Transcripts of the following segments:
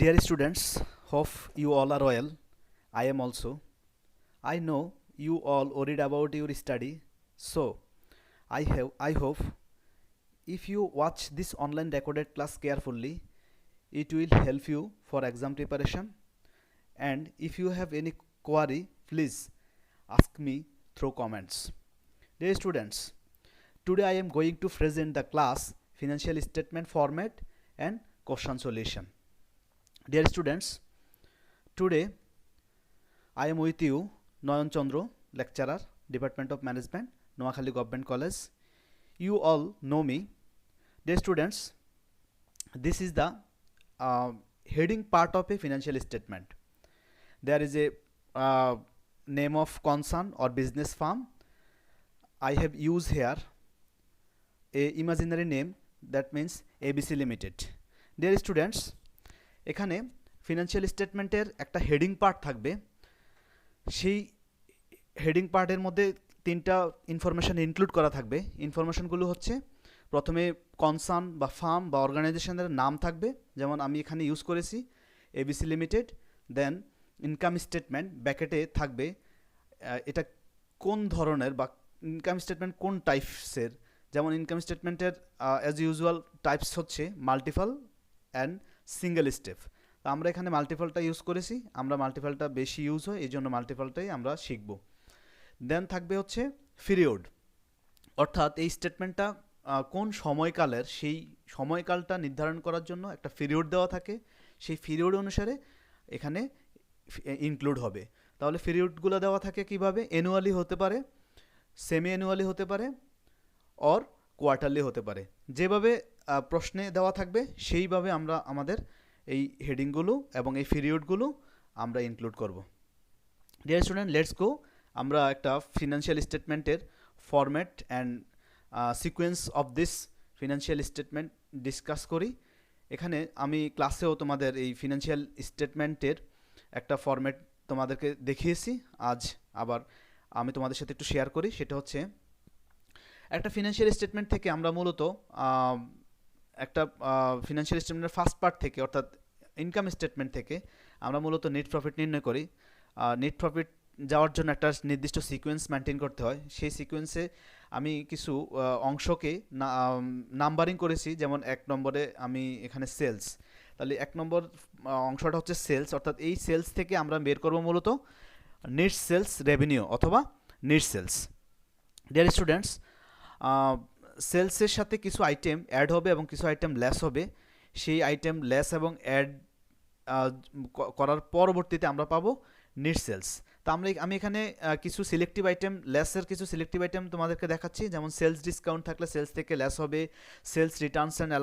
Dear students, hope you all are well. I am also. I know you all worried about your study, so I hope if you watch this online recorded class carefully, it will help you for exam preparation. And if you have any query, please ask me through comments. Dear students, today I am going to present the class financial statement format and question solution. Dear students, today I am with you Noyan Chandra, lecturer, Department of Management, Noakhali Government College. You all know me. Dear students, this is the heading part of a financial statement. There is a name of concern or business firm. I have used here a imaginary name, that means ABC Limited. Dear students, এখানে financial স্টেটমেন্টের একটা heading part থাকবে। সেই heading পার্টের মধ্যে তিনটা information include করা থাকবে। ইনফরমেশনগুলো হচ্ছে প্রথমে কনসার্ন বা ফার্ম বা অর্গানাইজেশনের নাম থাকবে, যেমন আমি এখানে ইউজ করেছি এবিসি লিমিটেড। দেন ইনকাম স্টেটমেন্ট ব্যাকেটে থাকবে এটা কোন ধরনের বা ইনকাম স্টেটমেন্ট কোন টাইপসের, যেমন ইনকাম স্টেটমেন্টের অ্যাজ ইউজুয়াল টাইপস হচ্ছে মাল্টিপল অ্যান্ড সিঙ্গেল স্টেপ। তো আমরা এখানে মাল্টিপলটা ইউজ করেছি, আমরা মাল্টিপলটা বেশি ইউজ হয়, এই জন্য মাল্টিপলটাই আমরা শিখব। দেন থাকবে হচ্ছে পিরিয়ড, অর্থাৎ এই স্টেটমেন্টটা কোন সময়কালের, সেই সময়কালটা নির্ধারণ করার জন্য একটা পিরিয়ড দেওয়া থাকে, সেই পিরিয়ড অনুসারে এখানে ইনক্লুড হবে। তাহলে পিরিয়ডগুলো দেওয়া থাকে কিভাবে? অ্যানুয়ালি হতে পারে, সেমি অ্যানুয়ালি হতে পারে, অর কোয়ার্টারলি হতে পারে। যেভাবে প্রশ্নে দেওয়া থাকবে সেইভাবে আমরা আমাদের এই হেডিংগুলো এবং এই পিরিয়ডগুলো আমরা ইনক্লুড করব। Dear student, let's go. আমরা একটা ফিনান্সিয়াল স্টেটমেন্টের format and sequence of this financial statement discuss করি। এখানে আমি ক্লাসেও তোমাদের এই ফিনান্সিয়াল স্টেটমেন্টের একটা ফরম্যাট তোমাদেরকে দেখিয়েছি, আজ আবার আমি তোমাদের সাথে একটু শেয়ার করি। সেটা হচ্ছে একটা ফিনান্সিয়াল স্টেটমেন্ট থেকে আমরা মূলত একটা ফিনান্সিয়াল স্টেটমেন্টের ফার্স্ট পার্ট থেকে, অর্থাৎ ইনকাম স্টেটমেন্ট থেকে আমরা মূলত নেট প্রফিট নির্ণয় করি। নেট প্রফিট যাওয়ার জন্য একটা নির্দিষ্ট সিকোয়েন্স মেনটেন করতে হয়। সেই সিকোয়েন্সে আমি কিছু অংশকে নাম্বারিং করেছি, যেমন 1 নম্বরে আমি এখানে সেলস। তাহলে 1 নম্বর অংশটা হচ্ছে সেলস, অর্থাৎ এই সেলস থেকে আমরা বের করব মূলত নেট সেলস রেভিনিউ অথবা নেট সেলস। ডিয়ার স্টুডেন্টস, সেলসের সাথে কিছু আইটেম অ্যাড হবে এবং কিছু আইটেম লেস হবে। সেই আইটেম লেস এবং অ্যাড করার পরবর্তীতে আমরা পাবো নেট সেলস। তো আমি এখানে কিছু সিলেক্টিভ আইটেম, লেসের কিছু সিলেক্টিভ আইটেম তোমাদেরকে দেখাচ্ছি, যেমন সেলস ডিসকাউন্ট থাকলে সেলস থেকে লেস হবে, সেলস রিটার্নস অ্যান্ড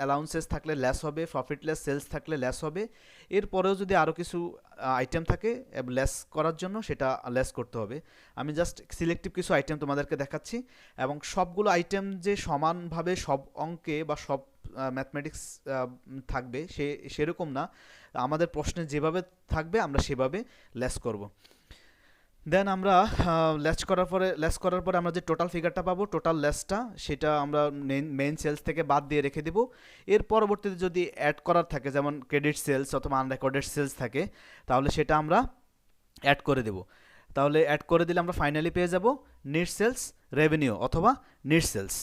অ্যালাউন্সেস থাকলে লেস হবে, প্রফিটলেস সেলস থাকলে লেস হবে। এরপরেও যদি আরও কিছু আইটেম থাকে লেস করার জন্য, সেটা লেস করতে হবে। আমি জাস্ট সিলেক্টিভ কিছু আইটেম তোমাদেরকে দেখাচ্ছি, এবং সবগুলো আইটেম যে সমানভাবে সব অঙ্কে বা সব ম্যাথমেটিক্স থাকবে সেরকম না। আমাদের প্রশ্নে যেভাবে থাকবে আমরা সেভাবে লেস করব। দেন আমরা লেস করার পরে আমরা যে টোটাল ফিগারটা পাবো, টোটাল লেসটা, সেটা আমরা মেইন সেলস থেকে বাদ দিয়ে রেখে দেব। এর পরবর্তীতে যদি অ্যাড করার থাকে, যেমন ক্রেডিট সেলস অথবা আনরেকর্ডেড সেলস থাকে, তাহলে সেটা আমরা অ্যাড করে দেব। তাহলে অ্যাড করে দিলে আমরা ফাইনালি পেয়ে যাব নেট সেলস রেভিনিউ অথবা নেট সেলস।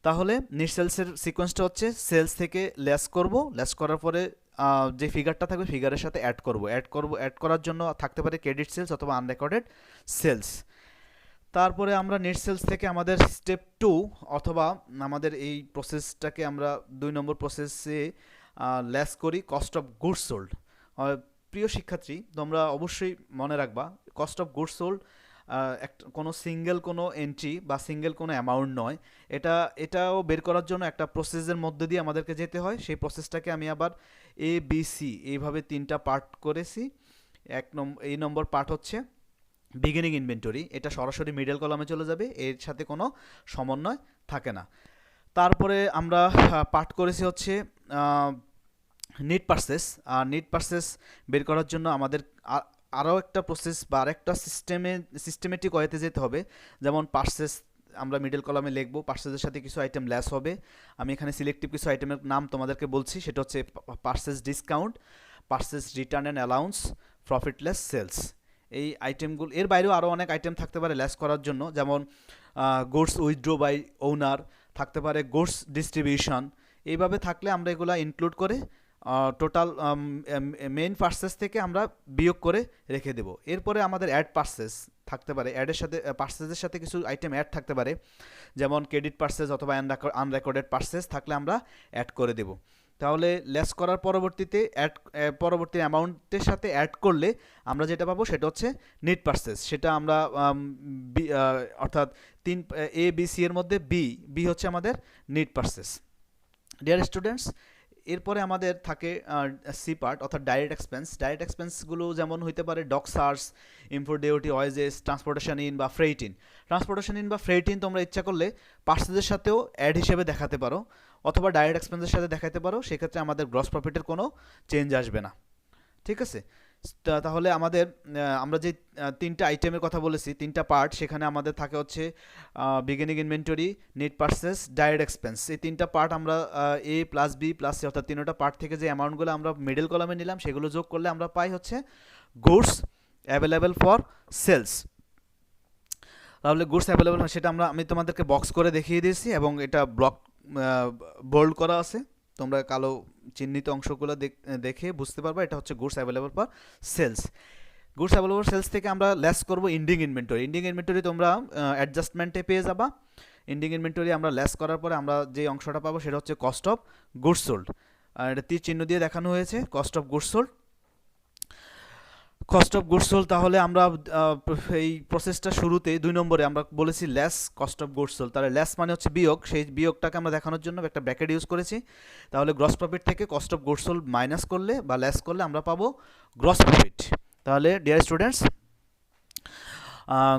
তাহলে নেট সেলসের সিকোয়েন্সটা হচ্ছে সেলস থেকে লেস করব, লেস করার পরে যে ফিগারটা থাকবে ফিগারের সাথে অ্যাড করার জন্য থাকতে পারে ক্রেডিট সেলস অথবা আনরেকর্ডেড সেলস। তারপরে আমরা নেট সেলস থেকে আমাদের স্টেপ 2 অথবা আমাদের এই প্রসেসটাকে আমরা 2 নম্বর প্রসেসে লেস করি কস্ট অফ গুডস সোল্ড। প্রিয় শিক্ষার্থী, তোমরা অবশ্যই মনে রাখবা কস্ট অফ গুডস সোল্ড কোনো সিঙ্গেল কোনো এন্ট্রি বা সিঙ্গেল কোনো অ্যামাউন্ট নয়। এটাও বের করার জন্য একটা প্রসেসের মধ্যে দিয়ে আমাদেরকে যেতে হয়। সেই প্রসেসটাকে আমি আবার ABC এইভাবে 3টা পার্ট করেছি। এই নম্বর পার্ট হচ্ছে বিগিনিং ইনভেন্টরি, এটা সরাসরি মিডল কলামে চলে যাবে, এর সাথে কোনো সমন্বয় থাকে না। তারপরে আমরা পার্ট করেছি হচ্ছে নেট পারচেস। নেট পারচেস বের করার জন্য আমাদের আরও একটা প্রসেস বা আরেকটা সিস্টেমেটিক ওয়েতে যেতে হবে, যেমন পারচেস আমরা মিডল কলামে লিখব পার্সেসের সাথে কিছু আইটেম লেস হবে। আমি এখানে সিলেক্টিভ কিছু আইটেমের নাম তোমাদেরকে বলছি, সেটা হচ্ছে purchase discount, purchase return and allowance, profitless sales. এই আইটেমগুলো, এর বাইরেও আরও অনেক আইটেম থাকতে পারে লেস করার জন্য, যেমন গুডস উইথড্র বাই ওনার, থাকতে পারে গুডস ডিস্ট্রিবিউশন। এইভাবে থাকলে আমরা এগুলো ইনক্লুড করে টোটাল মেইন পার্সেস থেকে আমরা বিয়োগ করে রেখে দেব। এরপরে আমাদের অ্যাড পার্সেস থাকতে পারে, অ্যাডের সাথে পার্সেসের সাথে কিছু আইটেম অ্যাড থাকতে পারে, যেমন ক্রেডিট পার্সেস অথবা আনরেকর্ডেড পার্সেস থাকলে আমরা অ্যাড করে দেব। তাহলে লেস করার পরবর্তীতে পরবর্তী অ্যামাউন্টের সাথে অ্যাড করলে আমরা যেটা পাবো সেটা হচ্ছে নেট পার্সেস। সেটা আমরা অর্থাৎ এ বি সি এর মধ্যে বি হচ্ছে আমাদের নেট পার্সেস। ডিয়ার স্টুডেন্টস, এরপরে আমাদের থাকে সি পার্ট অর্থাৎ ডাইরেক্ট এক্সপেন্স। ডাইরেক্ট এক্সপেন্সগুলো যেমন হইতে পারে dock charge, import duty, wages, transportation in বা ফ্রেইট ইন। ট্রান্সপোর্টেশন ইন বা ফ্রেইট ইন তোমরা ইচ্ছা করলে পার্সেসের সাথেও অ্যাড হিসেবে দেখাতে পারো, অথবা ডাইরেক্ট এক্সপেন্সের সাথে দেখাতে পারো, সেক্ষেত্রে আমাদের গ্রস প্রফিটের কোনো চেঞ্জ আসবে না। ঠিক আছে, তাহলে আমাদের আমরা যে তিনটা আইটেমের কথা বলেছি, তিনটা পার্ট, সেখানে আমাদের থাকে হচ্ছে beginning inventory, net purchase, direct expense. এই তিনটা পার্ট আমরা এ প্লাস বি প্লাস সি অর্থাৎ তিনটা পার্ট থেকে যে অ্যামাউন্টগুলো আমরা মিডল কলামে নিলাম সেগুলো যোগ করলে আমরা পাই হচ্ছে গুডস অ্যাভেলেবেল ফর সেলস। তাহলে গুডস অ্যাভেলেবল সেটা আমি তোমাদেরকে বক্স করে দেখিয়ে দিয়েছি এবং এটা ব্লক বোল্ড করা আছে, তোমরা কালো চিহ্নিত অংশগুলো দেখে বুঝতে পারবা এটা হচ্ছে goods available for sales. Goods available for sales থেকে আমরা লেস করব ইন্ডিং ইনভেন্টরি। ইন্ডিং ইনভেন্টরি তোমরা অ্যাডজাস্টমেন্টে পেয়ে যাবা। ইন্ডিং ইনভেন্টরি আমরা লেস করার পরে আমরা যে অংশটা পাবো সেটা হচ্ছে কস্ট অফ গুডস সোল্ড। এটা তীর চিহ্ন দিয়ে দেখানো হয়েছে, cost of goods sold. Cost of goods sold, তাহলে আমরা এই প্রসেসটা শুরুতে 2 নম্বরে আমরা বলেছি less cost of goods sold, তাহলে লেস মানে হচ্ছে বিয়োগ, সেই বিয়োগটাকে আমরা দেখানোর জন্য একটা ব্র্যাকেট ইউজ করেছি। তাহলে গ্রস প্রফিট থেকে cost of goods sold minus করলে বা লেস করলে আমরা পাবো গ্রস প্রফিট। তাহলে ডিয়ার স্টুডেন্টস,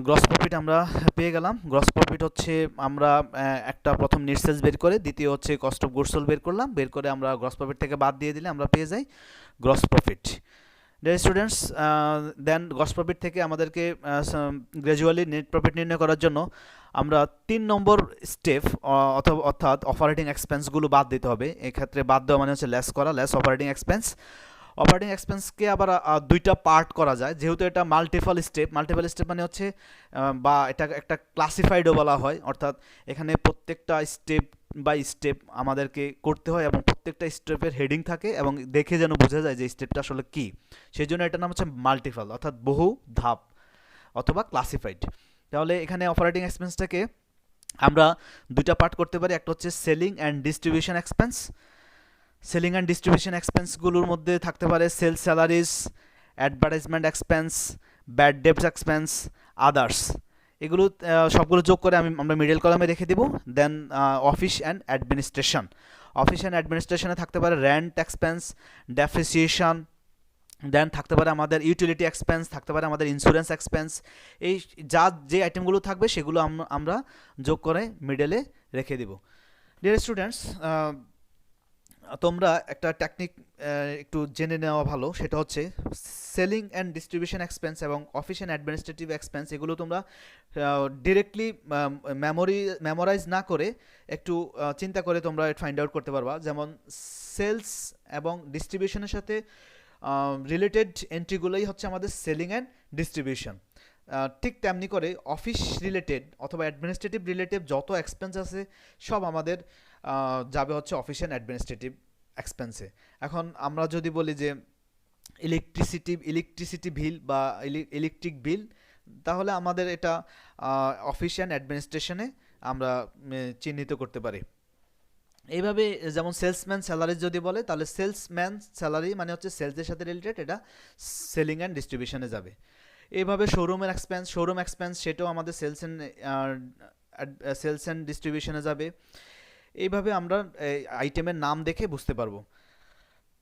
গ্রস প্রফিট আমরা পেয়ে গেলাম। গ্রস প্রফিট হচ্ছে আমরা একটা প্রথম নেট সেলস বের করে, দ্বিতীয় হচ্ছে কস্ট অফ গুডস সোল্ড বের করলাম, বের করে আমরা গ্রস প্রফিট থেকে বাদ দিয়ে দিলে আমরা পেয়ে যাই গ্রস প্রফিট। ডিয়ার স্টুডেন্টস, দেন গ্রস প্রফিট থেকে আমাদেরকে গ্র্যাজুয়ালি নেট প্রফিট নির্ণয় করার জন্য আমরা 3 নম্বর স্টেপ অর্থাৎ অপারেটিং এক্সপেন্সগুলো বাদ দিতে হবে। এক্ষেত্রে বাদ দেওয়া মানে হচ্ছে লেস করা, লেস অপারেটিং এক্সপেন্স। অপারেটিং এক্সপেন্সকে আবার দুইটা পার্ট করা যায়, যেহেতু এটা মাল্টিপল স্টেপ মানে হচ্ছে বা এটা একটা ক্লাসিফাইডও বলা হয়, অর্থাৎ এখানে প্রত্যেকটা স্টেপ বাই স্টেপ আমাদেরকে করতে হয় এবং প্রত্যেকটা স্টেপের হেডিং থাকে এবং দেখে যেন বোঝা যায় যে স্টেপটা আসলে কী, সেই জন্য এটার নাম হচ্ছে মাল্টিপল অর্থাৎ বহু ধাপ অথবা ক্লাসিফাইড। তাহলে এখানে অপারেটিং এক্সপেন্সটাকে আমরা দুইটা পার্ট করতে পারি, একটা হচ্ছে selling and distribution expense. Selling and distribution এক্সপেন্সগুলোর মধ্যে থাকতে পারে sales salaries, advertisement expense, bad debts expense, others. এগুলো সবগুলো যোগ করে আমরা মিডল কলামে রেখে দেব। Then office and administration. Office and অ্যাডমিনিস্ট্রেশনে থাকতে পারে রেন্ট এক্সপেন্স, ডেপ্রিসিয়েশন, দেন থাকতে পারে আমাদের ইউটিলিটি এক্সপেন্স, থাকতে পারে আমাদের ইন্স্যুরেন্স এক্সপেন্স। এই যে আইটেমগুলো থাকবে সেগুলো আমরা যোগ করে মিডলে রেখে দেব। ডিয়ার স্টুডেন্টস, তোমরা একটা টেকনিক একটু জেনে নেওয়া ভালো, সেটা হচ্ছে সেলিং অ্যান্ড ডিস্ট্রিবিউশন এক্সপেন্স এবং অফিস অ্যান্ড অ্যাডমিনিস্ট্রেটিভ এক্সপেন্স, এগুলো তোমরা ডিরেক্টলি মেমোরাইজ না করে একটু চিন্তা করে তোমরা ফাইন্ড আউট করতে পারবা। যেমন সেলস এবং ডিস্ট্রিবিউশনের সাথে রিলেটেড এন্ট্রিগুলোই হচ্ছে আমাদের সেলিং অ্যান্ড ডিস্ট্রিবিউশন। ঠিক তেমনি করে অফিস রিলেটেড অথবা অ্যাডমিনিস্ট্রেটিভ রিলেটেড যত এক্সপেন্স আছে সব আমাদের যাবে হচ্ছে অফিস অ্যান্ড অ্যাডমিনিস্ট্রেটিভ এক্সপেন্সে। এখন আমরা যদি বলি যে ইলেকট্রিসিটি বিল বা ইলেকট্রিক বিল, তাহলে আমাদের এটা অফিস অ্যান্ড অ্যাডমিনিস্ট্রেশনে আমরা চিহ্নিত করতে পারি। এইভাবে যেমন সেলসম্যান স্যালারি যদি বলে, তাহলে সেলসম্যান স্যালারি মানে হচ্ছে সেলসের সাথে রিলেটেড, এটা সেলিং অ্যান্ড ডিস্ট্রিবিউশনে যাবে। এইভাবে শোরুম এক্সপেন্স সেটাও আমাদের সেলস অ্যান্ড ডিস্ট্রিবিউশনে যাবে। এইভাবে আমরা আইটেমের নাম দেখে বুঝতে পারবো।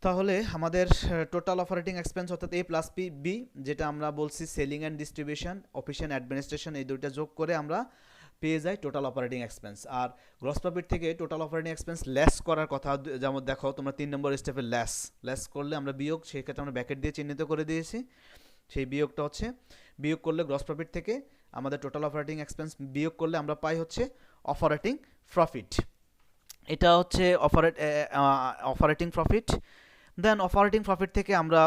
তাহলে আমাদের টোটাল অপারেটিং এক্সপেন্স অর্থাৎ এ প্লাস বি, যেটা আমরা বলছি selling and distribution, office and administration, এই দুইটা যোগ করে আমরা পেয়ে যাই টোটাল অপারেটিং এক্সপেন্স। আর গ্রস প্রফিট থেকে টোটাল অপারেটিং এক্সপেন্স লেস করার কথা, যেমন দেখো তোমরা 3 নম্বর স্টেপে লেস করলে আমরা বিয়োগ, সেই ক্ষেত্রে আমরা ব্র্যাকেট দিয়ে চিহ্নিত করে দিয়েছি। সেই বিয়োগটা হচ্ছে বিয়োগ করলে গ্রস প্রফিট থেকে আমাদের টোটাল অপারেটিং এক্সপেন্স বিয়োগ করলে আমরা পাই হচ্ছে অপারেটিং প্রফিট। এটা হচ্ছে অপারেটিং প্রফিট। দেন অপারেটিং প্রফিট থেকে আমরা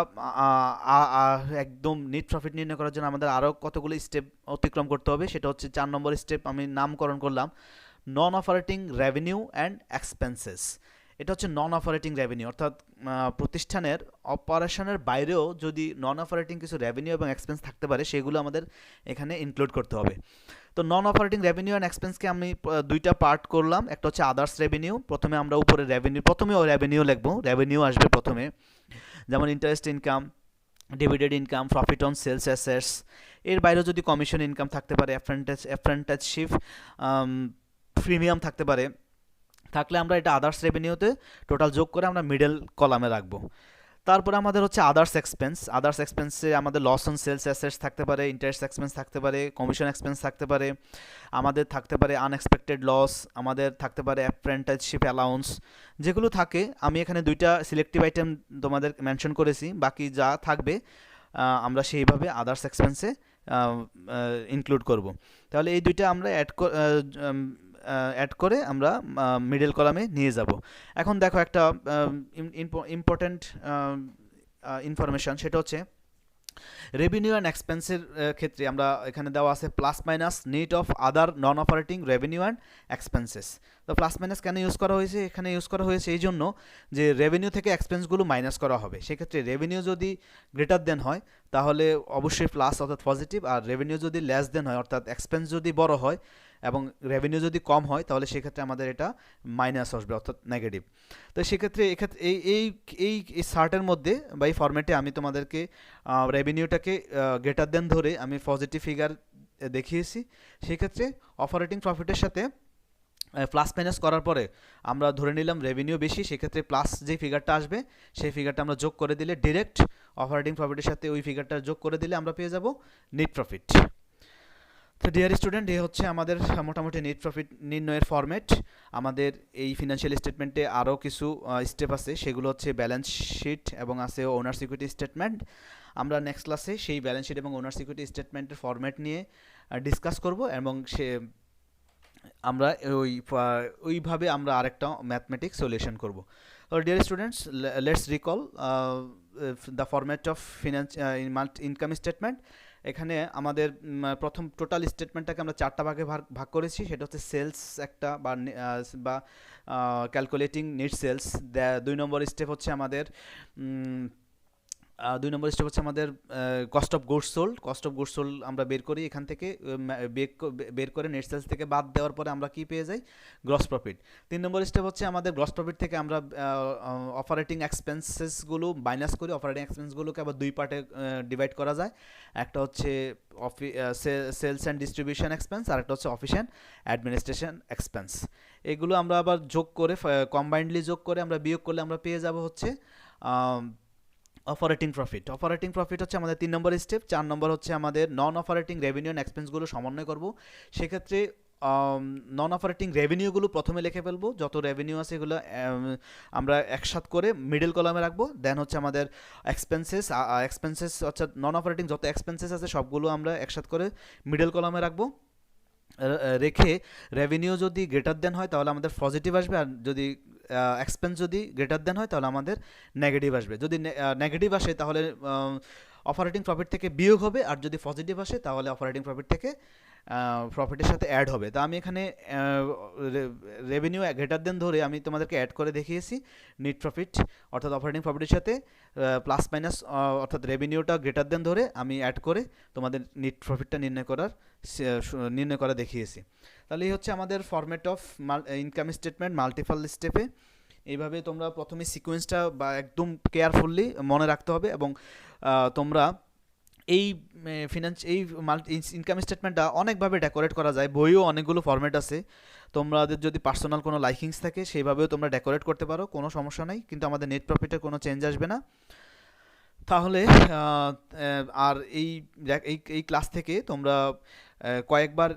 একদম নেট প্রফিট নির্ণয় করার জন্য আমাদের আরও কতগুলো স্টেপ অতিক্রম করতে হবে। সেটা হচ্ছে 4 নম্বর স্টেপ, আমি নামকরণ করলাম নন অপারেটিং রেভিনিউ অ্যান্ড এক্সপেন্সেস। এটা হচ্ছে নন অপারেটিং রেভিনিউ, অর্থাৎ প্রতিষ্ঠানের অপারেশনের বাইরেও যদি নন অপারেটিং কিছু রেভিনিউ এবং এক্সপেন্স থাকতে পারে সেগুলো আমাদের এখানে ইনক্লুড করতে হবে। তো নন অপারেটিং রেভিনিউ অ্যান্ড এক্সপেন্সকে আমি দুইটা পার্ট করলাম। একটা হচ্ছে আদার্স রেভিনিউ, প্রথমে আমরা উপরে প্রথমেও রেভিনিউ লিখবো, রেভিনিউ আসবে প্রথমে, যেমন interest income, dividend income, profit on sales assets. এর বাইরেও যদি কমিশন ইনকাম থাকতে পারে, অ্যাপ্রেন্টিসশিপ প্রিমিয়াম থাকতে পারে, থাকলে আমরা এটা আদার্স রেভিনিউতে টোটাল যোগ করে আমরা মিডল কলামে রাখবো। তারপরে আমাদের হচ্ছে আদার্স এক্সপেন্সে আমাদের লস অন সেলস অ্যাসেটস থাকতে পারে, ইন্টারেস্ট এক্সপেন্স থাকতে পারে, কমিশন এক্সপেন্স থাকতে পারে, আমাদের থাকতে পারে আনএক্সপেক্টেড লস, আমাদের থাকতে পারে অ্যাপ্রেন্টিসশিপ অ্যালাউন্স। যেগুলো থাকে আমি এখানে দুইটা সিলেক্টিভ আইটেম তোমাদের মেনশন করেছি, বাকি যা থাকবে আমরা সেইভাবে আদার্স এক্সপেন্সে ইনক্লুড করব। তাহলে এই দুইটা আমরা অ্যাড করে আমরা মিডল কলামে নিয়ে যাব। এখন দেখো একটা ইম্পর্ট্যান্ট ইনফরমেশান, সেটা হচ্ছে রেভিনিউ অ্যান্ড এক্সপেন্সের ক্ষেত্রে আমরা এখানে দেওয়া আছে plus minus net of other non operating revenue and expenses. তো প্লাস মাইনাস কেন ইউজ করা হয়েছে? এখানে ইউজ করা হয়েছে এই জন্য যে রেভিনিউ থেকে এক্সপেন্সগুলো মাইনাস করা হবে। সেক্ষেত্রে রেভিনিউ যদি গ্রেটার দেন হয় তাহলে অবশ্যই প্লাস অর্থাৎ পজিটিভ, আর রেভিনিউ যদি লেস দেন হয় অর্থাৎ এক্সপেন্স যদি বড় হয় এবং রেভিনিউ যদি কম হয় তাহলে সেক্ষেত্রে আমাদের এটা মাইনাস আসবে অর্থাৎ নেগেটিভ। তো সেক্ষেত্রে এক্ষেত্রে এই চার্টের মধ্যে বা এই ফরম্যাটে আমি তোমাদেরকে রেভিনিউটাকে গ্রেটার দেন ধরে আমি পজিটিভ ফিগার দেখিয়েছি। সেক্ষেত্রে অপারেটিং প্রফিটের সাথে প্লাস মাইনাস করার পরে আমরা ধরে নিলাম রেভিনিউ বেশি, সেক্ষেত্রে প্লাস যে ফিগারটা আসবে সেই ফিগারটা আমরা যোগ করে দিলে ডিরেক্ট অপারেটিং প্রফিটের সাথে ওই ফিগারটা যোগ করে দিলে আমরা পেয়ে যাব নেট প্রফিট। তো ডিয়ার স্টুডেন্ট, এই হচ্ছে আমাদের মোটামুটি নেট প্রফিট নির্ণয়ের ফরম্যাট। আমাদের এই ফিনান্সিয়াল স্টেটমেন্টে আরও কিছু স্টেপ আছে, সেগুলো হচ্ছে ব্যালেন্স শিট এবং আছে ওনার সিকিউরিটি স্টেটমেন্ট। আমরা নেক্সট ক্লাসে সেই ব্যালেন্স শিট এবং ওনার সিকিউরিটি স্টেটমেন্টের ফরম্যাট নিয়ে ডিসকাস করব এবং আমরা ওইভাবে আমরা আরেকটা ম্যাথমেটিক্স সলিউশন করব। তো dear students, let's recall the format of income statement. এখানে আমাদের প্রথম টোটাল স্টেটমেন্টটাকে আমরা 4টা ভাগে ভাগ করেছি। সেটা হচ্ছে সেলস একটা বা ক্যালকুলেটিং নেট সেলস। 2 নম্বর স্টেপ হচ্ছে আমাদের কস্ট অফ গুডস সোল্ড আমরা বের করি, এখান থেকে বের করে নেট সেলস থেকে বাদ দেওয়ার পরে আমরা কি পেয়ে যাই? Gross profit. 3 নম্বর স্টেপ হচ্ছে আমাদের গ্রস প্রফিট থেকে আমরা অপারেটিং এক্সপেন্সেসগুলো মাইনাস করি। অপারেটিং এক্সপেন্সগুলোকে আবার 2 পার্টে ডিভাইড করা যায়। একটা হচ্ছে সেলস অ্যান্ড ডিস্ট্রিবিউশন এক্সপেন্স, আর একটা হচ্ছে অফিস অ্যান্ড অ্যাডমিনিস্ট্রেশন এক্সপেন্স। এগুলো আমরা আবার যোগ করে কম্বাইন্ডলি যোগ করে আমরা বিয়োগ করলে আমরা পেয়ে যাব হচ্ছে অপারেটিং প্রফিট হচ্ছে আমাদের 3 নম্বর স্টেপ। 4 নম্বর হচ্ছে আমাদের নন অপারেটিং রেভিনিউ অ্যান্ড এক্সপেন্সগুলো সমন্বয় করব। সেক্ষেত্রে নন অপারেটিং রেভিনিউগুলো প্রথমে লিখে ফেলবো, যত রেভিনিউ আছে এগুলো আমরা একসাথ করে মিডল কলামে রাখবো। দেন হচ্ছে আমাদের এক্সপেন্সেস অর্থাৎ নন অপারেটিং যত এক্সপেন্সেস আছে সবগুলো আমরা একসাথ করে মিডল কলামে রাখবো। রেখে রেভিনিউ যদি গ্রেটার দেন হয় তাহলে আমাদের পজিটিভ আসবে, আর যদি এক্সপেন্স যদি গ্রেটার দেন হয় তাহলে আমাদের নেগেটিভ আসবে। যদি নেগেটিভ আসে তাহলে অপারেটিং প্রফিট থেকে বিয়োগ হবে, আর যদি পজিটিভ আসে তাহলে অপারেটিং প্রফিট থেকে প্রফিটের সাথে অ্যাড হবে। তা আমি এখানে রেভিনিউ গ্রেটার দেন ধরে আমি তোমাদেরকে অ্যাড করে দেখিয়েছি নেট প্রফিট, অর্থাৎ অপারেটিং প্রফিটের সাথে প্লাস মাইনাস অর্থাৎ রেভিনিউটা গ্রেটার দেন ধরে আমি অ্যাড করে তোমাদের নেট প্রফিটটা নির্ণয় করা দেখিয়েছি। তাহলে এই হচ্ছে আমাদের format of income statement multiple স্টেপে। এইভাবে তোমরা প্রথমে সিকোয়েন্সটা বা একদম কেয়ারফুলি মনে রাখতে হবে, এবং তোমরা এই ইনকাম স্টেটমেন্টটা অনেকভাবে ডেকোরেট করা যায়। বইও অনেকগুলো ফরম্যাট আছে, তোমাদের যদি পার্সোনাল কোনো লাইকিংস থাকে সেইভাবেও তোমরা ডেকোরেট করতে পারো, কোনো সমস্যা নাই, কিন্তু আমাদের নেট প্রফিটের কোনো চেঞ্জ আসবে না। তাহলে আর এই ক্লাস থেকে তোমরা কয়েকবার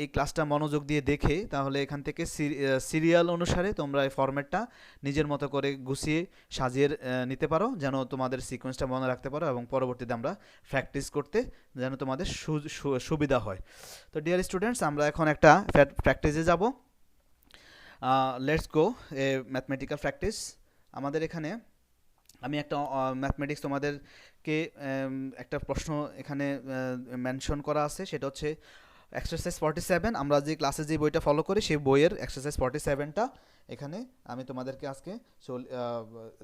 এই ক্লাসটা মনোযোগ দিয়ে দেখে তাহলে এখান থেকে সিরিয়াল অনুসারে তোমরা এই ফরম্যাটটা নিজের মতো করে গুছিয়ে সাজিয়ে নিতে পারো, যেন তোমাদের সিকোয়েন্সটা মনে রাখতে পারো এবং পরবর্তীতে আমরা প্র্যাকটিস করতে যেন তোমাদের সুবিধা হয়। তো ডিয়ার স্টুডেন্টস, আমরা এখন একটা প্র্যাকটিসে যাব। Let's go A mathematical practice. আমাদের এখানে আমি একটা ম্যাথমেটিক্স তোমাদেরকে একটা প্রশ্ন এখানে মেনশন করা আছে, সেটা হচ্ছে এক্সারসাইজ 47। আমরা যে ক্লাসে যে বইটা ফলো করি সেই বইয়ের এক্সারসাইজ 47টা এখানে আমি তোমাদেরকে আজকে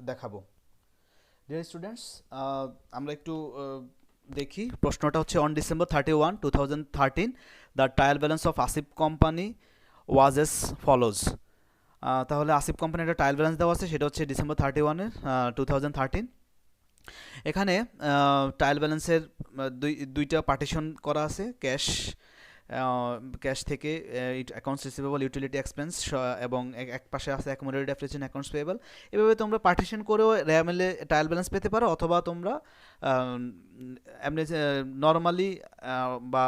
দেখাবো। ডিয়ার স্টুডেন্টস, আমরা একটু দেখি। প্রশ্নটা হচ্ছে on December 31, 2013 the trial balance of Asif company was S follows. তাহলে আসিফ কোম্পানির একটা ট্রায়াল ব্যালেন্স দেওয়া আছে, সেটা হচ্ছে December 31, 2013। এখানে ট্রায়াল ব্যালেন্সের দুইটা পার্টিশন করা আছে, ক্যাশ থেকে অ্যাকাউন্টস রিসিভেবল, ইউটিলিটি এক্সপেন্স, এবং এক পাশে আছে অ্যাকুমুলেটেড ডেপ্রিসিয়েশন, অ্যাকাউন্টস পেয়েবল। এভাবে তোমরা পার্টিশন করেও র্যামেলে ট্রায়াল ব্যালেন্স পেতে পারো, অথবা তোমরা এমনি নর্মালি বা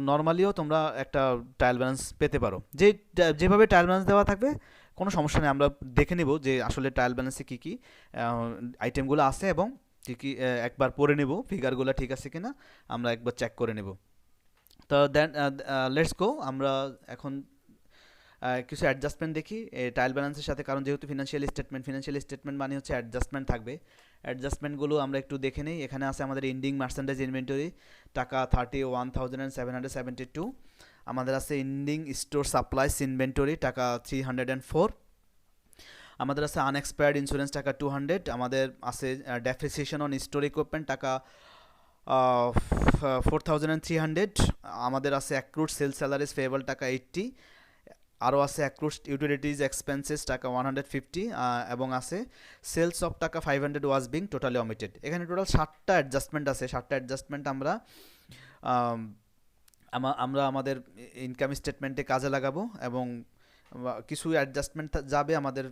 নর্মালিও তোমরা একটা ট্রায়াল ব্যালেন্স পেতে পারো। যেভাবে ট্রায়াল ব্যালেন্স দেওয়া থাকবে কোনো সমস্যা নেই। আমরা দেখে নেব যে আসলে ট্রায়াল ব্যালেন্সে কী কী আইটেমগুলো আছে এবং কী কী একবার পড়ে নেব, ফিগারগুলো ঠিক আছে কিনা আমরা একবার চেক করে নেব। তো দেন লেটস গো। আমরা এখন কিছু অ্যাডজাস্টমেন্ট দেখি ট্রায়াল ব্যালেন্সের সাথে, কারণ যেহেতু ফিনান্সিয়াল স্টেটমেন্ট মানে হচ্ছে অ্যাডজাস্টমেন্ট থাকবে। অ্যাডজাস্টমেন্টগুলো আমরা একটু দেখে নিই। এখানে আছে আমাদের এন্ডিং মার্চেন্ডাইজ ইনভেন্টরি টাকা 31,772। আমাদের আছে এন্ডিং স্টোর সাপ্লাইস ইনভেন্টরি টাকা 304। আমাদের আছে আনএক্সপায়ার্ড ইন্স্যুরেন্স টাকা 200। আমাদের আছে ডেপ্রিসিয়েশন অন স্টোর ইকুইপমেন্ট টাকা 4,300। আমাদের আছে অ্যাক্রুড সেলস স্যালারিজ পেয়েবল টাকা 80। আরও আছে অ্যাক্রুড ইউটিলিটিজ এক্সপেন্সেস টাকা 150, এবং আছে সেলস অফ টাকা 500 ওয়াজ বিং টোটালি অমিটেড। এখানে টোটাল 7টা অ্যাডজাস্টমেন্ট আছে। 7টা অ্যাডজাস্টমেন্ট আমরা আমাদের ইনকাম স্টেটমেন্টে কাজে লাগাবো, এবং কিছু অ্যাডজাস্টমেন্ট যাবে আমাদের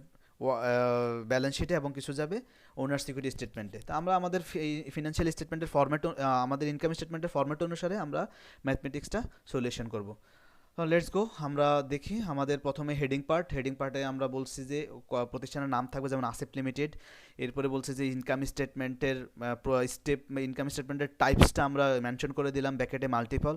ব্যালেন্স শিটে এবং কিছু যাবে ওনার সিকিউরিটি স্টেটমেন্টে। তো আমরা আমাদের ফিনান্সিয়াল স্টেটমেন্টের ফরম্যাট, আমাদের ইনকাম স্টেটমেন্টের ফরম্যাট অনুসারে আমরা ম্যাথমেটিক্সটা সলিউশন করব। Let's go. আমরা দেখি আমাদের প্রথমে হেডিং পার্টে আমরা বলছি যে প্রতিষ্ঠানের নাম থাকবে, যেমন আসিফ লিমিটেড। এরপরে বলছি যে ইনকাম স্টেটমেন্টের টাইপসটা আমরা মেনশন করে দিলাম ব্র্যাকেটে মাল্টিপল।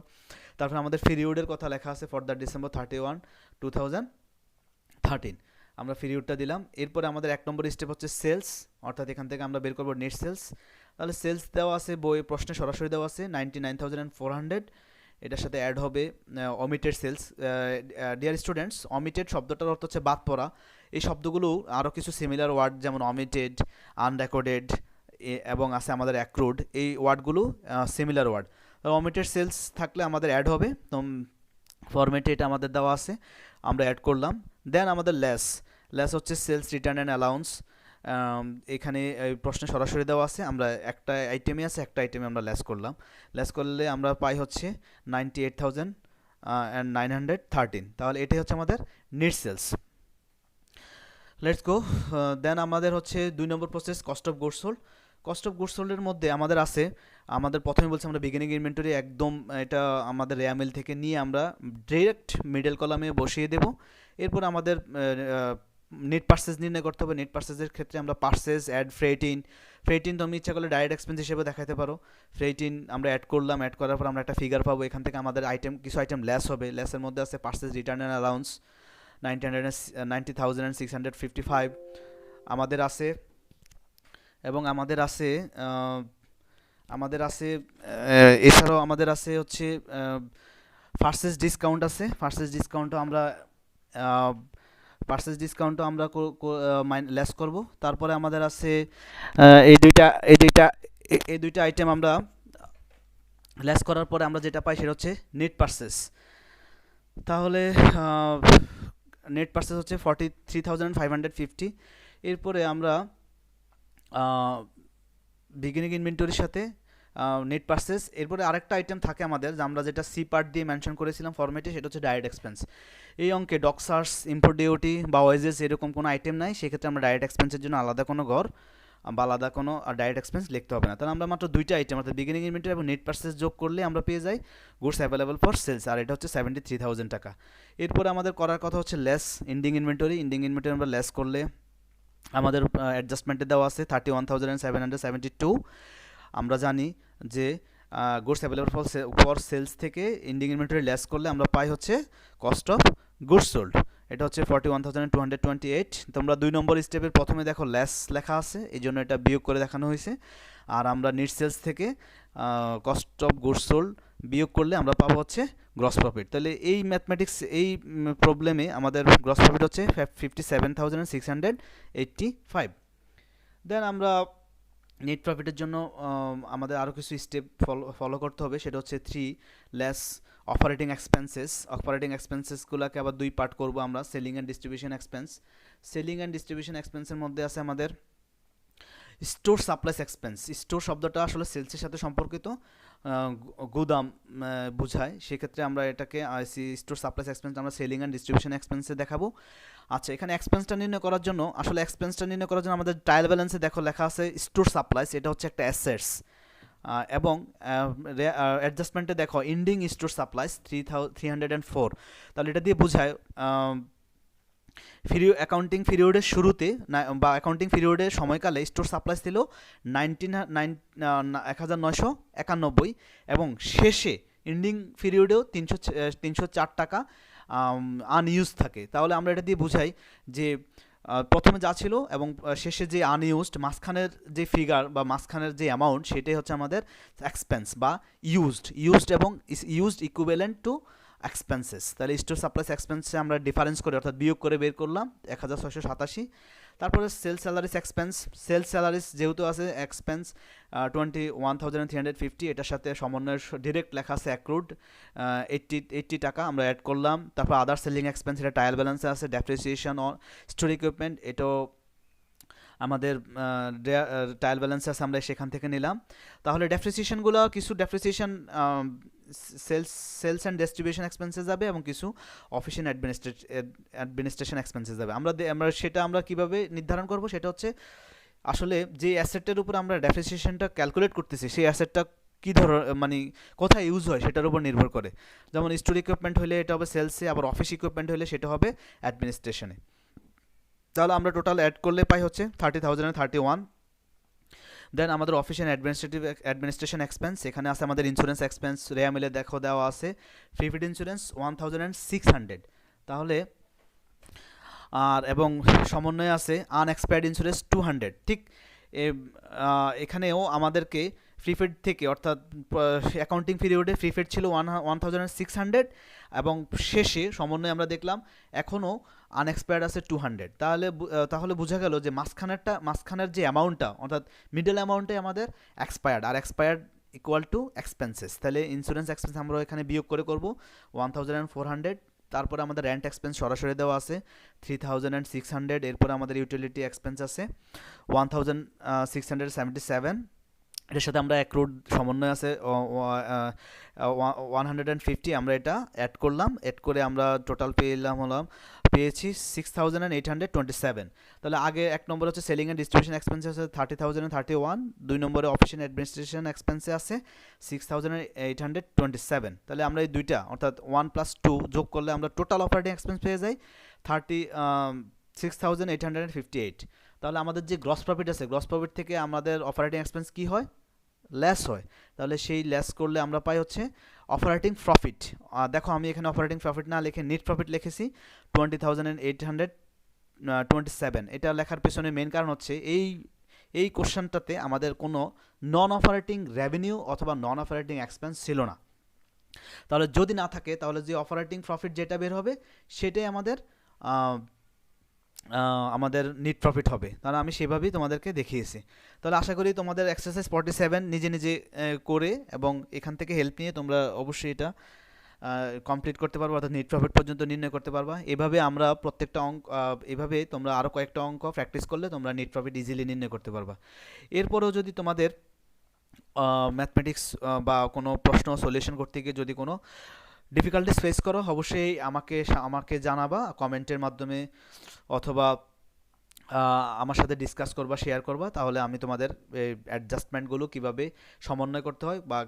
তারপর আমাদের পিরিয়ডের কথা লেখা আছে ফর দ্য December 31, 2013। আমরা পিরিয়ডটা দিলাম। এরপরে আমাদের 1 নম্বর স্টেপ হচ্ছে সেলস, অর্থাৎ এখান থেকে আমরা বের করবো নেট সেলস। তাহলে সেলস দেওয়া আছে, বই প্রশ্নে সরাসরি দেওয়া আছে 99,400। এটার সাথে অ্যাড হবে omitted sales. Dear students, omitted শব্দটার অর্থ হচ্ছে বাদ পড়া। এই শব্দগুলো আরও কিছু সিমিলার ওয়ার্ড, যেমন অমিটেড, আনরেকর্ডেড এবং আছে আমাদের অ্যাক্রুড, এই ওয়ার্ডগুলো সিমিলার ওয়ার্ড। অমিটেড সেলস থাকলে আমাদের অ্যাড হবে, তো ফরম্যাটে এটা আমাদের দেওয়া আছে, আমরা অ্যাড করলাম। দেন আমাদের লেস হচ্ছে সেলস রিটার্ন অ্যান্ড অ্যালাউন্স। এখানে প্রশ্নে সরাসরি দেওয়া আছে, আমরা একটা আইটেমে আমরা লেস করলাম। লেস করলে আমরা পাই হচ্ছে 98,913। তাহলে এটাই হচ্ছে আমাদের net sales. Let's go. Then আমাদের হচ্ছে 2 নম্বর process cost of goods sold. Cost of goods সোল্ডের মধ্যে আমাদের আছে, আমাদের প্রথমে বলছি আমরা বিগিনিং ইনভেন্টরি একদম এটা আমাদের রেয়ামিল থেকে নিয়ে আমরা ডিরেক্ট মিডল কলামে বসিয়ে দেব। এরপর আমাদের নেট পারচেজ নির্ণয় করতে হবে। নেট পারচেজের ক্ষেত্রে আমরা পারচেজ অ্যাড ফ্রেটিন তুমি ইচ্ছা করলে ডাইরেক্ট এক্সপেন্স হিসেবে দেখাতে পারো। ফ্রেটিন আমরা অ্যাড করলাম, অ্যাড করার পর আমরা একটা ফিগার পাবো। এখান থেকে আমাদের কিছু আইটেম লেস হবে। লেসের মধ্যে আছে পারচেজ রিটার্ন অ্যান্ড অ্যালাউন্স 90,655। আমাদের আছে এবং আমাদের আছে এছাড়াও আমাদের আছে হচ্ছে পারচেজ ডিসকাউন্ট আছে। পারচেজ ডিসকাউন্টও আমরা লেস করব। তারপরে আমাদের আছে এই দুইটা আইটেম আমরা লেস করার পরে আমরা যেটা পাই সেটা হচ্ছে নেট পারচেজ। তাহলে নেট পারচেজ হচ্ছে 43,550। এরপরে আমরা বিগিনিং ইনভেন্টরির সাথে নেট পারচেজ। এরপরে আরেকটা আইটেম থাকে আমাদের, আমরা যেটা সি পার্ট দিয়ে মেনশন করেছিলাম ফরম্যাটে, সেটা হচ্ছে ডাইরেক্ট এক্সপেন্স। এই অঙ্কে ডকসার্স, ইম্পোর্ট ডিউটি বা ওয়েজেস এরকম কোনো আইটেম নাই, সেক্ষেত্রে আমরা ডাইরেক্ট এক্সপেন্সের জন্য আলাদা কোনো ঘর বা আলাদা কোনো ডাইরেক্ট এক্সপেন্স লিখতে হবে না। তাহলে আমরা মাত্র দুইটা আইটেম অর্থাৎ বিগিনিং ইনভেন্টরি এবং নেট পারচেজ যোগ করলে আমরা পেয়ে যাই গুডস অ্যাভেলেবল ফর সেলস, আর এটা হচ্ছে 73,000 টাকা। এরপরে আমাদের করার কথা হচ্ছে less ending inventory. Ending inventory আমরা লেস করলে আমাদের অ্যাডজাস্টমেন্টে দেওয়া আছে 31,772। আমরা জানি যে গুডস অ্যাভেলেবল ফর সেলস থেকে এন্ডিং ইনভেন্টরি লেস করলে আমরা পাই হচ্ছে কস্ট অফ গুডস সোল্ড, এটা হচ্ছে 41,228। তোমরা 2 নম্বর স্টেপের প্রথমে দেখো লেস লেখা আছে, এই জন্য এটা বিয়োগ করে দেখানো হয়েছে। আর আমরা নিট সেলস থেকে কস্ট অফ গুডস সোল্ড বিয়োগ করলে আমরা পাবো হচ্ছে গ্রস প্রফিট। তাহলে এই ম্যাথমেটিক্স এই প্রবলেমে আমাদের গ্রস প্রফিট হচ্ছে 57,685। দেন আমরা নেট প্রফিটের জন্য আমাদের আরও কিছু স্টেপ ফলো করতে হবে, সেটা হচ্ছে 3 লেস অপারেটিং এক্সপেন্সেস। অপারেটিং এক্সপেন্সেসগুলোকে আবার 2 পার্ট করব আমরা, selling and distribution expense. Selling and distribution এক্সপেন্সের মধ্যে আছে আমাদের স্টোর সাপ্লাইস এক্সপেন্স। স্টোর শব্দটা আসলে সেলসের সাথে সম্পর্কিত, গুদাম বোঝায়, সেক্ষেত্রে আমরা এটাকে স্টোর সাপ্লাইস এক্সপেন্স আমরা সেলিং অ্যান্ড ডিস্ট্রিবিউশন এক্সপেন্সে দেখাবো। আচ্ছা, এখানে এক্সপেন্সটা নির্ণয় করার জন্য আমাদের ট্রায়াল ব্যালেন্সে দেখো লেখা আছে স্টোর সাপ্লাইস, এটা হচ্ছে একটা অ্যাসেটস, এবং অ্যাডজাস্টমেন্টে দেখো এন্ডিং স্টোর সাপ্লাইস 304। তাহলে এটা দিয়ে বোঝায় অ্যাকাউন্টিং পিরিয়ডের শুরুতে বা অ্যাকাউন্টিং পিরিয়ডের সময়কালে স্টোর সাপ্লাইস ছিল 1991 এবং শেষে এন্ডিং পিরিয়ডেও 304 টাকা আনইউজ থাকে। তাহলে আমরা এটা দিয়ে বুঝাই যে প্রথমে যা ছিল এবং শেষে যে আনইউজড, মাঝখানের যে ফিগার বা মাঝখানের যে অ্যামাউন্ট, সেটাই হচ্ছে আমাদের এক্সপেন্স বা ইউজড এবং ইউজড ইকুইভ্যালেন্ট টু এক্সপেন্সেস। তাহলে স্টোর সাপ্লাইস এক্সপেন্সে আমরা ডিফারেন্স করে অর্থাৎ বিয়োগ করে বের করলাম 1687। তারপরে sales salaries expense. Sales salaries যেহেতু আছে এক্সপেন্স 21,350, এটার সাথে সমন্বয়ের ডিরেক্ট লেখা আছে অ্যাক্রুড 80 টাকা আমরা অ্যাড করলাম। তারপর আদার সেলিং এক্সপেন্স, এটা ট্রায়াল ব্যালেন্সে আছে ডেপ্রিসিয়েশন অন স্টোর ইকুইপমেন্ট, এটাও আমাদের ট্রায়াল ব্যালেন্সে আছে, আমরা সেখান থেকে নিলাম। তাহলে ডেপ্রিসিয়েশনগুলো কিছু ডেপ্রিসিয়েশন সেলস অ্যান্ড ডিস্ট্রিবিউশন এক্সপেন্সে যাবে এবং কিছু অফিস অ্যান্ড অ্যাডমিনিস্ট্রেশন এক্সপেন্সে যাবে। আমরা কীভাবে নির্ধারণ করব, সেটা হচ্ছে আসলে যে অ্যাসেটের উপর আমরা ডেপ্রিসিয়েশনটা ক্যালকুলেট করতেছি সেই অ্যাসেটটা কী মানে কোথায় ইউজ হয় সেটার উপর নির্ভর করে। যেমন স্টোর ইকুইপমেন্ট হলে এটা হবে সেলসে, আবার অফিস ইকুইপমেন্ট হলে সেটা হবে অ্যাডমিনিস্ট্রেশনে। তাহলে আমরা টোটাল অ্যাড করলে পাই হচ্ছে 30,031। দেন আমাদের অফিস অ্যান্ড অ্যাডমিনিস্ট্রেশন এক্সপেন্স, এখানে আছে আমাদের ইন্স্যুরেন্স এক্সপেন্স, রেয়া মিলে দেখো দেওয়া আছে প্রিপেড ইন্স্যুরেন্স 1,600। তাহলে এবং সমন্বয়ে আছে আনএক্সপায়ার্ড ইন্স্যুরেন্স 200। ঠিক এখানেও আমাদেরকে প্রিপেড থেকে অর্থাৎ অ্যাকাউন্টিং পিরিয়ডে প্রিপেড ছিল 1,600 এবং শেষে সমন্বয়ে আমরা দেখলাম এখনও আনএক্সপায়ার্ড আছে 200। তাহলে বোঝা গেল যে মাঝখানের যে অ্যামাউন্টটা অর্থাৎ মিডল অ্যামাউন্টে আমাদের এক্সপায়ার্ড, আর এক্সপায়ার্ড ইকুয়াল টু এক্সপেন্সেস। তাহলে ইন্স্যুরেন্স এক্সপেন্স আমরা এখানে বিয়োগ করে করব 1,400। তারপরে আমাদের রেন্ট এক্সপেন্স সরাসরি দেওয়া আছে 3,600। এরপরে আমাদের ইউটিলিটি এক্সপেন্স আছে 1,677। এটার সাথে আমরা অ্যাক্রুড সমন্বয় আছে 150, আমরা এটা অ্যাড করলাম। অ্যাড করে আমরা টোটাল পেয়েছি 6,827। তাহলে আগে এক নম্বর হচ্ছে সেলিং অ্যান্ড ডিস্ট্রিবিউশন এক্সপেন্সে আছে 30,031, 2 নম্বরে অফিস অ্যান্ড অ্যাডমিনিস্ট্রেশন এক্সপেন্সে আছে 6,827। তাহলে আমরা এই দুইটা অর্থাৎ 1+2 যোগ করলে আমরা টোটাল অপারেটিং এক্সপেন্স পেয়ে যাই 6,858। তাহলে আমাদের যে গ্রস প্রফিট আছে, গ্রস প্রফিট থেকে আমাদের অপারেটিং এক্সপেন্স কি হয়, লেস হয়। তাহলে সেই লেস করলে আমরা পাই হচ্ছে অপারেটিং প্রফিট। দেখো আমি এখানে অপারেটিং প্রফিট না লিখে নেট প্রফিট লিখেছি 20,827। এটা লেখার পেছনে মেন কারণ হচ্ছে এই কোশ্চেনটাতে আমাদের কোনো নন অপারেটিং রেভিনিউ অথবা নন অপারেটিং এক্সপেন্স ছিল না। তাহলে যদি না থাকে তাহলে যে অপারেটিং প্রফিট যেটা বের হবে সেটাই আমাদের নেট প্রফিট হবে। তাহলে আমি সেভাবেই তোমাদেরকে দেখিয়েছি। তাহলে আশা করি তোমাদের এক্সারসাইজ 47 নিজে নিজে করে এবং এখান থেকে হেল্প নিয়ে তোমরা অবশ্যই এটা কমপ্লিট করতে পারবা, অর্থাৎ নেট প্রফিট পর্যন্ত নির্ণয় করতে পারবা। এভাবে আমরা প্রত্যেকটা এভাবে তোমরা আরও কয়েকটা অঙ্ক প্র্যাকটিস করলে তোমরা নেট প্রফিট ইজিলি নির্ণয় করতে পারবা। এরপরেও যদি তোমাদের ম্যাথমেটিক্স বা কোনো প্রশ্ন সলিউশন করতে গিয়ে যদি কোনো ডিফিকাল্টিস ফেস করো অবশ্যই আমাকে জানাবা কমেন্টের মাধ্যমে অথবা আমার সাথে ডিসকাস করবা, শেয়ার করবা, তাহলে আমি তোমাদের অ্যাডজাস্টমেন্টগুলো কিভাবে সমন্বয় করতে হয় বা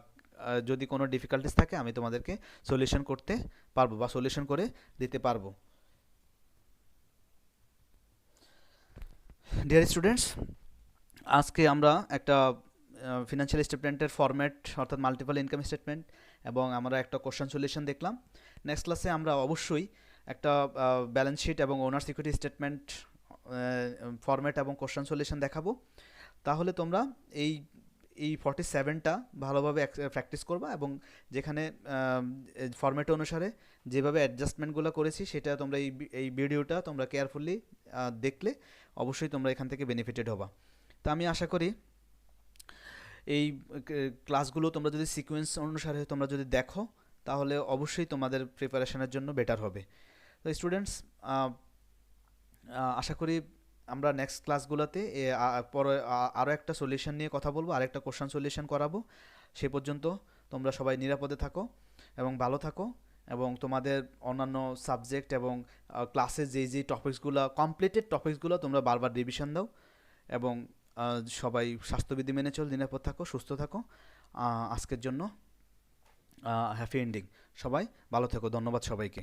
যদি কোনো ডিফিকাল্টিস থাকে আমি তোমাদেরকে সলিউশন করতে পারবো বা সলিউশন করে দিতে পারবো। ডিয়ার স্টুডেন্টস, আজকে আমরা একটা ফিনান্সিয়াল স্টেটমেন্টের ফরম্যাট অর্থাৎ মাল্টিপল ইনকাম স্টেটমেন্ট এবং আমরা একটা কোশ্চেন সলিউশন দেখলাম। নেক্সট ক্লাসে আমরা অবশ্যই একটা ব্যালেন্স শিট এবং ওনার সিকিউরিটি স্টেটমেন্ট ফরম্যাট এবং কোশ্চেন সলিউশন দেখাবো। তাহলে তোমরা এই এই 47টা ভালোভাবে প্র্যাকটিস করবা এবং যেখানে ফরম্যাট অনুসারে যেভাবে অ্যাডজাস্টমেন্টগুলো করেছি সেটা তোমরা এই ভিডিওটা তোমরা কেয়ারফুলি দেখলে অবশ্যই তোমরা এখান থেকে বেনিফিটেড হবা। তা আমি আশা করি এই ক্লাসগুলো তোমরা যদি সিকোয়েন্স অনুসারে তোমরা যদি দেখো তাহলে অবশ্যই তোমাদের প্রিপারেশনের জন্য বেটার হবে। তো স্টুডেন্টস, আশা করি আমরা নেক্সট ক্লাসগুলোতে পরে আরও একটা সলিউশন নিয়ে কথা বলবো, আরেকটা কোশ্চেন সলিউশন করাবো। সে পর্যন্ত তোমরা সবাই নিরাপদে থাকো এবং ভালো থাকো এবং তোমাদের অন্যান্য সাবজেক্ট এবং ক্লাসে যেই টপিকসগুলো কমপ্লিটেড টপিকসগুলো তোমরা বারবার রিভিশন দাও এবং সবাই স্বাস্থ্যবিধি মেনে চল, নিরাপদ থাকো, সুস্থ থাকো। আজকের জন্য হ্যাপি এন্ডিং। সবাই ভালো থেকো। ধন্যবাদ সবাইকে।